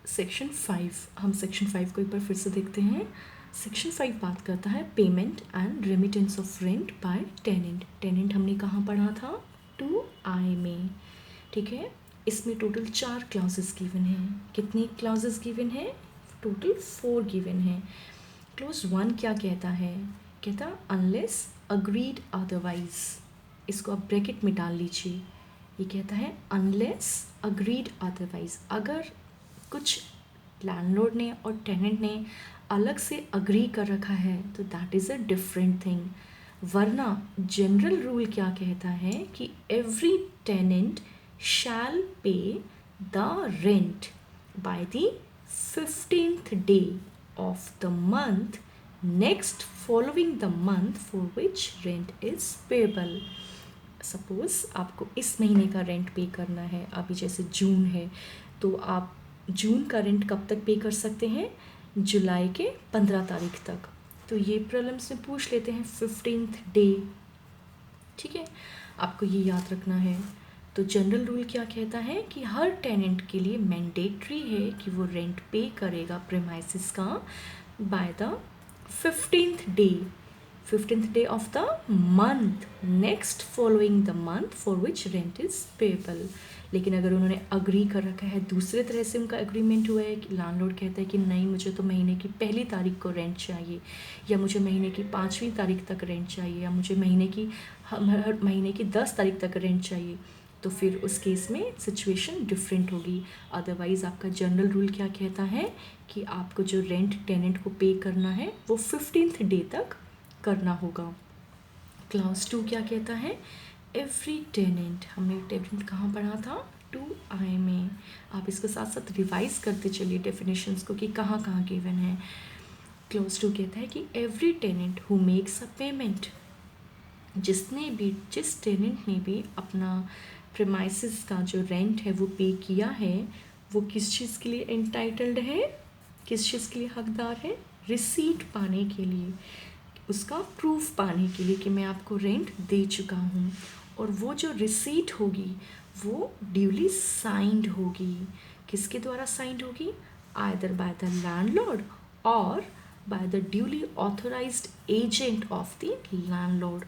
Section 5, हम section 5 को एक बार फिर से देखते हैं। सेक्शन 5 बात करता है payment and remittance of rent by tenant. Tenant हमने कहाँ पढ़ा था? 2I में, ठीक है। इसमें टोटल 4 क्लॉजेस गिवन हैं। कितनी क्लॉजेस गिवन है? टोटल 4 गिवन है। क्लॉज 1 क्या कहता है? कहता अनलेस अग्रीड अदरवाइज। इसको आप ब्रैकेट में डाल लीजिए। ये कहता है अनलेस अग्रीड अदरवाइज। अगर कुछ लैंडलॉर्ड ने और टेनेंट ने अलग से अग्री कर रखा है तो that is a different thing. वरना जनरल रूल क्या कहता है कि एवरी टेनेंट शैल पे the rent by the 15th day of the month next following the month for which rent is payable. Suppose आपको इस महीने का रेंट पे करना है, अभी जैसे जून है, तो आप जून का रेंट कब तक पे कर सकते हैं? जुलाई के 15 तारीख तक। तो ये प्रॉब्लम्स में पूछ लेते हैं 15th डे, ठीक है। आपको ये याद रखना है। तो जनरल रूल क्या कहता है कि हर टेनेंट के लिए मैंडेटरी है कि वो रेंट पे करेगा प्रीमाइसेस का by the 15th day of the month next following the month for which rent is payable। लेकिन अगर उन्होंने अग्री कर रखा है, दूसरे तरह से उनका एग्रीमेंट हुआ है कि लैंडलॉर्ड कहता है कि नहीं मुझे तो महीने की पहली तारीख को रेंट चाहिए, या मुझे महीने की 5वीं तारीख तक रेंट चाहिए, या मुझे हर महीने की 10 तारीख तक रेंट चाहिए, तो फिर उस केस में सिचुएशन डिफरेंट होगी। अदरवाइज़ आपका जनरल रूल क्या कहता है कि आपको जो रेंट टेनेंट को पे करना है वो 15th डे तक करना होगा। क्लॉज 2 क्या कहता है? एवरी टेनेंट, हमने टेनेंट कहाँ पढ़ा था? 2I में। आप इसको साथ साथ रिवाइज करते चलिए डेफिनेशंस को कि कहाँ कहाँ गिवन है। क्लॉज 2 कहता है कि every tenant who makes a payment, जिस टेनेंट ने भी अपना प्रीमाइसेस का जो रेंट है वो पे किया है, वो किस चीज़ के लिए एंटाइटल्ड है? किस चीज़ के लिए हकदार है? रिसीट पाने के लिए, उसका प्रूफ पाने के लिए कि मैं आपको रेंट दे चुका हूँ। और वो जो रिसीट होगी वो ड्यूली साइंड होगी। किसके द्वारा साइंड होगी? आइदर बाय द लैंडलॉर्ड और by the duly authorised agent of the landlord.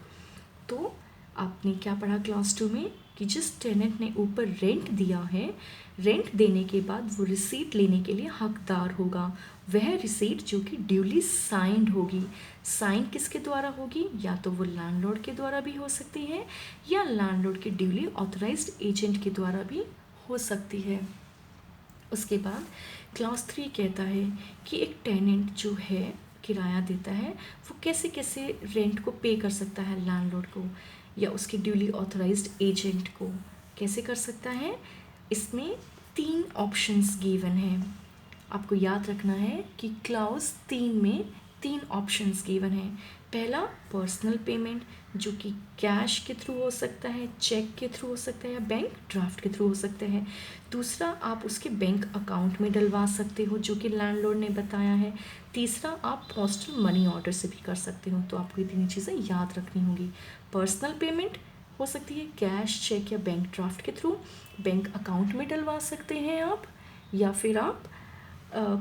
तो आपने क्या पढ़ा क्लास 2 में कि जिस टेनेंट ने ऊपर रेंट दिया है, रेंट देने के बाद वो रिसीट लेने के लिए हकदार होगा। वह रिसीट जो कि ड्यूली साइंड होगी। साइन किसके द्वारा होगी? या तो वो लैंडलॉर्ड के द्वारा भी हो सकती है या लैंडलॉर्ड के ड्यूली ऑथराइज्ड एजेंट के द्वारा भी हो सकती है। उसके बाद क्लास 3 कहता है कि एक टेनेंट जो है किराया देता है वो कैसे कैसे रेंट को पे कर सकता है लैंडलॉर्ड को या उसके ड्यूली ऑथराइज्ड एजेंट को कैसे कर सकता है। इसमें 3 ऑप्शंस गिवन हैं। आपको याद रखना है कि क्लाउज 3 में 3 ऑप्शंस गिवन हैं। पहला पर्सनल पेमेंट जो कि कैश के थ्रू हो सकता है, चेक के थ्रू हो सकता है या बैंक ड्राफ्ट के थ्रू हो सकता है। दूसरा आप उसके बैंक अकाउंट में डलवा सकते हो जो कि लैंडलॉर्ड ने बताया है। तीसरा आप पोस्टल मनी ऑर्डर से भी कर सकते हो। तो आपको ये 3 चीज़ें याद रखनी होंगी। पर्सनल पेमेंट हो सकती है कैश, चेक या बैंक ड्राफ्ट के थ्रू, बैंक अकाउंट में डलवा सकते हैं आप, या फिर आप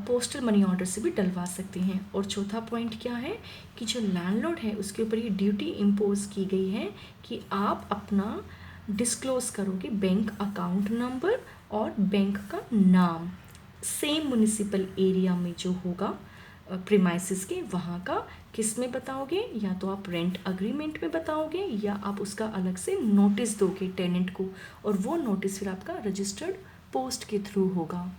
पोस्टल मनी ऑर्डर से भी डलवा सकते हैं। और चौथा पॉइंट क्या है कि जो लैंडलॉर्ड है उसके ऊपर ये ड्यूटी इम्पोज की गई है कि आप अपना डिस्क्लोज करोगे बैंक अकाउंट नंबर और बैंक का नाम सेम म्युनिसिपल एरिया में जो होगा प्रीमाइसेस के, वहाँ का किस में बताओगे? या तो आप रेंट अग्रीमेंट में बताओगे या आप उसका अलग से नोटिस दोगे टेनेंट को, और वो नोटिस फिर आपका रजिस्टर्ड पोस्ट के थ्रू होगा।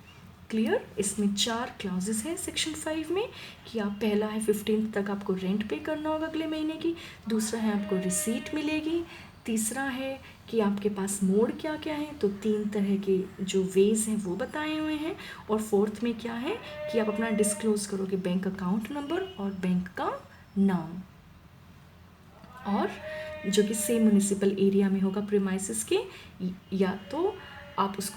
क्लियर? इसमें 4 क्लॉजेस हैं सेक्शन 5 में कि आप पहला है 15th तक आपको रेंट पे करना होगा अगले महीने की, दूसरा है आपको रिसीट मिलेगी, तीसरा है कि आपके पास मोड क्या क्या है, तो 3 तरह के जो वेज हैं वो बताए हुए हैं, और फोर्थ में क्या है कि आप अपना डिस्क्लोज करोगे बैंक अकाउंट नंबर और बैंक का नाम, और जो कि सेम म्युनिसिपल एरिया में होगा प्रीमाइसेस के, या तो आप उसको